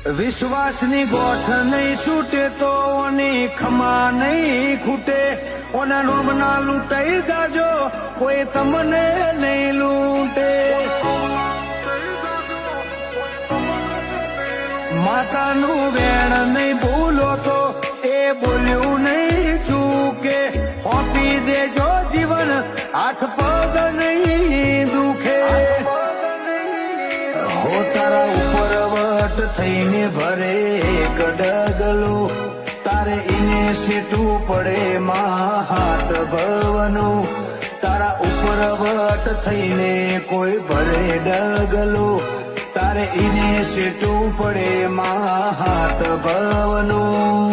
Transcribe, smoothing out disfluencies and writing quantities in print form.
વિશ્વાસની ગોઠ નહીં છૂટે તો ઓની ખમા નહીં ખૂટે. ઓના નોમના લૂંટાઈ જાજો, કોઈ તમને નહીં લૂંટે. માતાનું વેણ નહીં ભૂલો તો એ બોલ્યું નહીં ચૂકે. હોપી દેજો જીવન, હાથ પગ નહીં દુખે. હો તારા ઉપર વટ થઈને ભરે એક ડગલો, તારે એને સેટું પડે માં હાથ ભવનું. તારા ઉપર વટ થઈને કોઈ ભરે ડગલો, તારે એને સેટું પડે માં હાથ ભવનું.